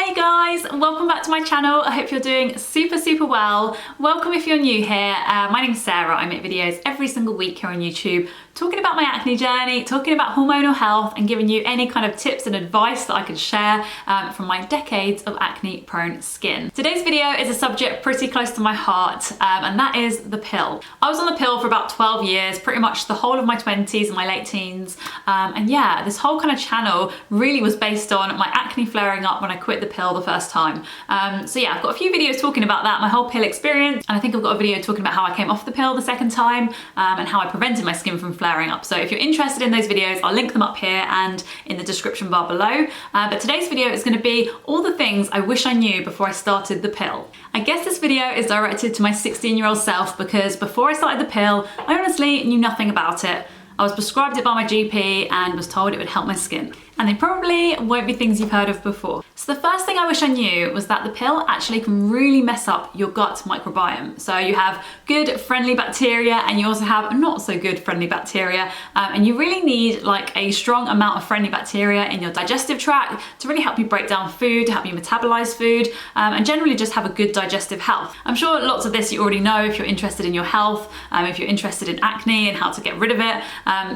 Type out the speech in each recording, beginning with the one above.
Hey guys, welcome back to my channel. I hope you're doing super well. Welcome if you're new here. My name's Sarah. I make videos every single week here on YouTube talking about my acne journey, talking about hormonal health and giving you any kind of tips and advice that I can share from my decades of acne prone skin. Today's video is a subject pretty close to my heart and that is the pill. I was on the pill for about 12 years, pretty much the whole of my 20s and my late teens. And yeah, this whole kind of channel really was based on my acne flaring up when I quit the pill the first time. So yeah, I've got a few videos talking about that, my whole pill experience, and I think I've got a video talking about how I came off the pill the second time and how I prevented my skin from flaring up. So if you're interested in those videos, I'll link them up here and in the description bar below. But today's video is going to be all the things I wish I knew before I started the pill. I guess this video is directed to my 16-year-old self because before I started the pill, I honestly knew nothing about it. I was prescribed it by my GP and was told it would help my skin. And they probably won't be things you've heard of before. So the first thing I wish I knew was that the pill actually can really mess up your gut microbiome. So you have good friendly bacteria and you also have not so good friendly bacteria. And you really need like a strong amount of friendly bacteria in your digestive tract to really help you break down food, to help you metabolize food, and generally just have a good digestive health. I'm sure lots of this you already know if you're interested in your health, if you're interested in acne and how to get rid of it.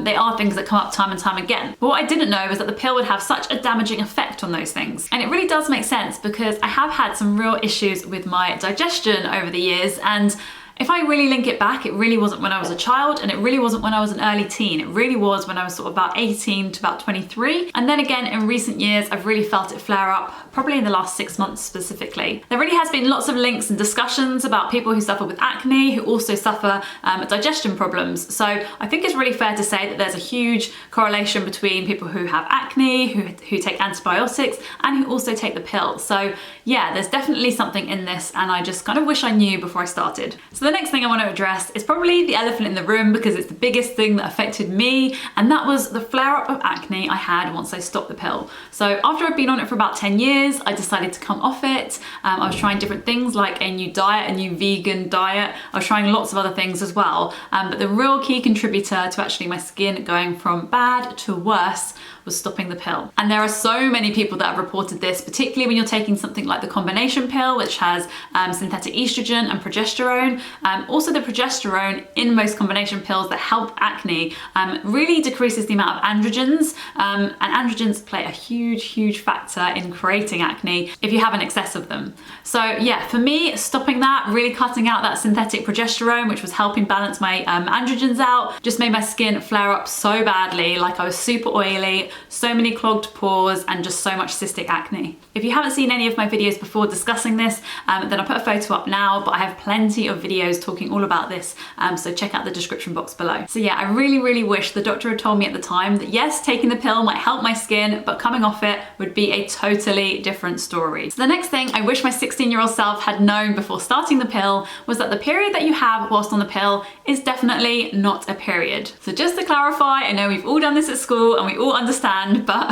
They are things that come up time and time again. But what I didn't know was that the pill would have such a damaging effect on those things. And it really does make sense because I have had some real issues with my digestion over the years, and if I really link it back, it really wasn't when I was a child and it really wasn't when I was an early teen. It really was when I was sort of about 18 to about 23. And then again, in recent years, I've really felt it flare up, probably in the last 6 months specifically. There really has been lots of links and discussions about people who suffer with acne, who also suffer digestion problems. So I think it's really fair to say that there's a huge correlation between people who have acne, who take antibiotics, and who also take the pill. So yeah, there's definitely something in this and I just kind of wish I knew before I started. So the next thing I want to address is probably the elephant in the room because it's the biggest thing that affected me, and that was the flare-up of acne I had once I stopped the pill. So after I'd been on it for about 10 years, I decided to come off it. I was trying different things like a new diet, a new vegan diet. I was trying lots of other things as well. But the real key contributor to actually my skin going from bad to worse was stopping the pill. And there are so many people that have reported this, particularly when you're taking something like the combination pill, which has synthetic estrogen and progesterone. Also the progesterone in most combination pills that help acne really decreases the amount of androgens, and androgens play a huge factor in creating acne if you have an excess of them. So yeah, for me, stopping that, really cutting out that synthetic progesterone, which was helping balance my androgens out, just made my skin flare up so badly. Like I was super oily, so many clogged pores, and just so much cystic acne. If you haven't seen any of my videos before discussing this, then I'll put a photo up now, but I have plenty of videos talking all about this, so check out the description box below. So yeah, I really wish the doctor had told me at the time that yes, taking the pill might help my skin, but coming off it would be a totally different story. So the next thing I wish my 16-year-old self had known before starting the pill was that the period that you have whilst on the pill is definitely not a period. So just to clarify, I know we've all done this at school and we all understand, but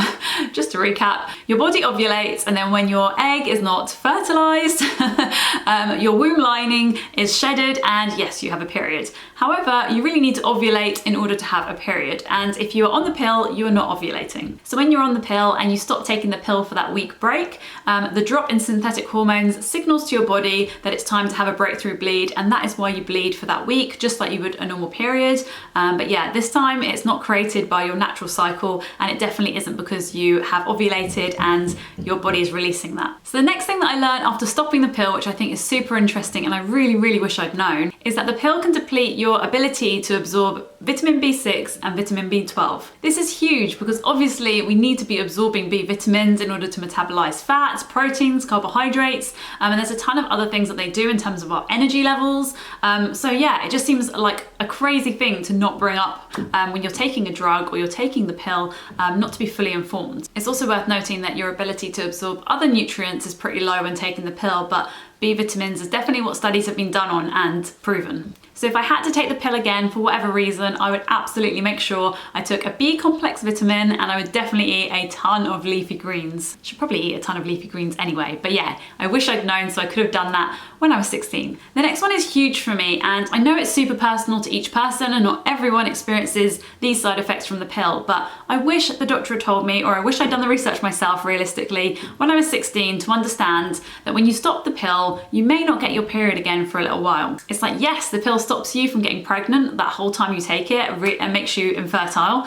just to recap, your body ovulates, and then when your egg is not fertilized, your womb lining is shedded, and yes, you have a period. However, you really need to ovulate in order to have a period, and if you are on the pill, you are not ovulating. So when you're on the pill and you stop taking the pill for that week break, the drop in synthetic hormones signals to your body that it's time to have a breakthrough bleed, and that is why you bleed for that week, just like you would a normal period. But yeah, this time it's not created by your natural cycle, and it definitely isn't because you have ovulated and your body is releasing that. So the next thing that I learned after stopping the pill, which I think is super interesting and I really wish I'd known, is that the pill can deplete your ability to absorb vitamin B6 and vitamin B12. This is huge because obviously we need to be absorbing B vitamins in order to metabolize fats, proteins, carbohydrates, and there's a ton of other things that they do in terms of our energy levels. So yeah, it just seems like a crazy thing to not bring up when you're taking a drug or you're taking the pill, not to be fully informed. It's also worth noting that your ability to absorb other nutrients is pretty low when taking the pill, but B vitamins is definitely what studies have been done on and proven. So if I had to take the pill again for whatever reason, I would absolutely make sure I took a B complex vitamin, and I would definitely eat a ton of leafy greens. Should probably eat a ton of leafy greens anyway, but yeah, I wish I'd known, so I could have done that when I was 16. The next one is huge for me, and I know it's super personal to each person and not everyone experiences these side effects from the pill, but I wish the doctor had told me, or I wish I'd done the research myself realistically when I was 16 to understand that when you stop the pill, you may not get your period again for a little while. It's like, yes, the pill stops you from getting pregnant that whole time you take it and makes you infertile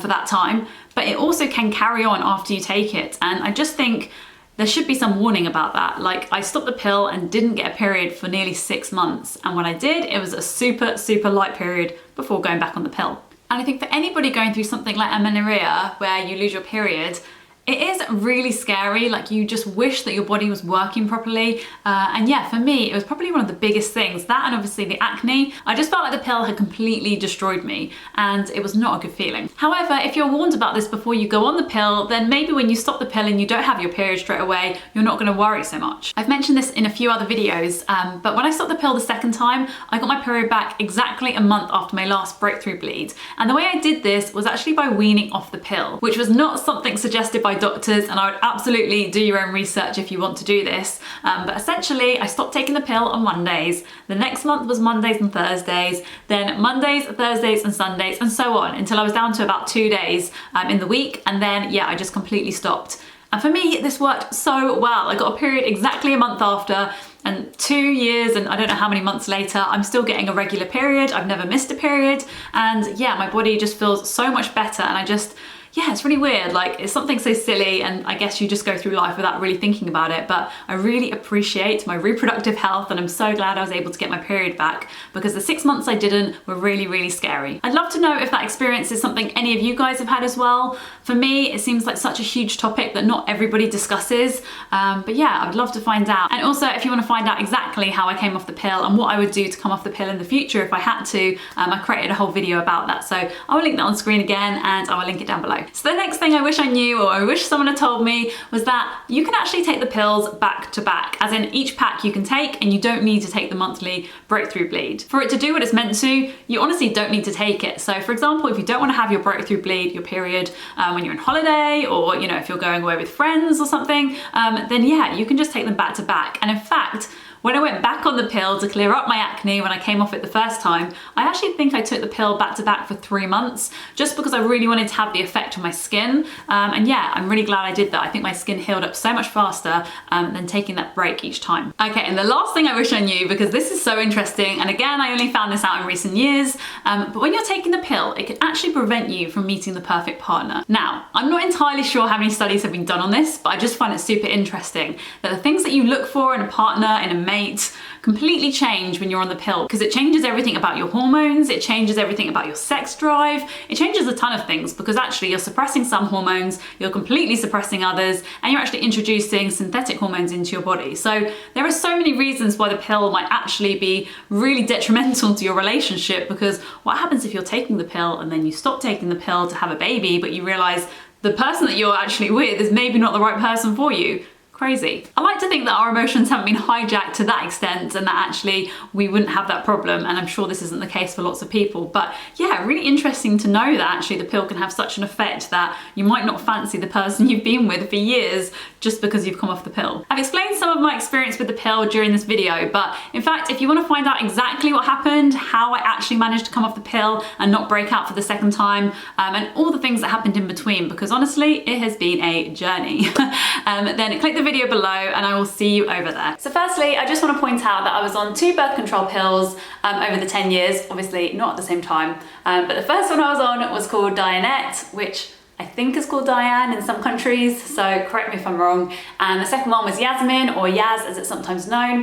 for that time, but it also can carry on after you take it. And I just think there should be some warning about that. Like, I stopped the pill and didn't get a period for nearly 6 months, and when I did, it was a super light period before going back on the pill. And I think for anybody going through something like amenorrhea where you lose your period, it is really scary. Like, you just wish that your body was working properly. And yeah, for me, it was probably one of the biggest things. That, and obviously the acne. I just felt like the pill had completely destroyed me, and it was not a good feeling. However, if you're warned about this before you go on the pill, then maybe when you stop the pill and you don't have your period straight away, you're not gonna worry so much. I've mentioned this in a few other videos, but when I stopped the pill the second time, I got my period back exactly a month after my last breakthrough bleed. And the way I did this was actually by weaning off the pill, which was not something suggested by doctors, and I would absolutely do your own research if you want to do this. But essentially, I stopped taking the pill on Mondays. The next month was Mondays and Thursdays, then Mondays, Thursdays and Sundays, and so on until I was down to about 2 days in the week. And then, yeah, I just completely stopped. And for me, this worked so well. I got a period exactly a month after, and 2 years and I don't know how many months later, I'm still getting a regular period. I've never missed a period. And yeah, my body just feels so much better. And yeah, it's really weird. Like, it's something so silly, and I guess you just go through life without really thinking about it, but I really appreciate my reproductive health, and I'm so glad I was able to get my period back, because the 6 months I didn't were really scary. I'd love to know if that experience is something any of you guys have had as well. For me, it seems like such a huge topic that not everybody discusses, but yeah, I would love to find out. And also, if you want to find out exactly how I came off the pill and what I would do to come off the pill in the future if I had to, I created a whole video about that, so I will link that on screen again, and I will link it down below. So the next thing I wish I knew, or I wish someone had told me, was that you can actually take the pills back to back, as in each pack you can take, and you don't need to take the monthly breakthrough bleed. For it to do what it's meant to, you honestly don't need to take it. So for example, if you don't want to have your breakthrough bleed, your period, when you're on holiday, or you know, if you're going away with friends or something, then yeah, you can just take them back to back. And in fact, when I went back on the pill to clear up my acne when I came off it the first time, I actually think I took the pill back to back for 3 months, just because I really wanted to have the effect on my skin. And yeah, I'm really glad I did that. I think my skin healed up so much faster than taking that break each time. Okay, and the last thing I wish I knew, because this is so interesting, and again, I only found this out in recent years, but when you're taking the pill, it can actually prevent you from meeting the perfect partner. Now, I'm not entirely sure how many studies have been done on this, but I just find it super interesting that the things that you look for in a partner, in a mate, completely change when you're on the pill, because it changes everything about your hormones, it changes everything about your sex drive, it changes a ton of things, because actually you're suppressing some hormones, you're completely suppressing others, and you're actually introducing synthetic hormones into your body. So there are so many reasons why the pill might actually be really detrimental to your relationship, because what happens if you're taking the pill and then you stop taking the pill to have a baby, but you realize the person that you're actually with is maybe not the right person for you? Crazy. I like to think that our emotions haven't been hijacked to that extent, and that actually we wouldn't have that problem, and I'm sure this isn't the case for lots of people. But yeah, really interesting to know that actually the pill can have such an effect that you might not fancy the person you've been with for years just because you've come off the pill. I've explained some of my experience with the pill during this video, but in fact, if you want to find out exactly what happened, how I actually managed to come off the pill and not break out for the second time, and all the things that happened in between, because honestly, it has been a journey, then click the video below and I will see you over there. So firstly, I just want to point out that I was on 2 birth control pills over the 10 years, obviously not at the same time, but the first one I was on was called Dianette, which I think is called Diane in some countries, so correct me if I'm wrong. And the second one was Yasmin, or Yaz as it's sometimes known.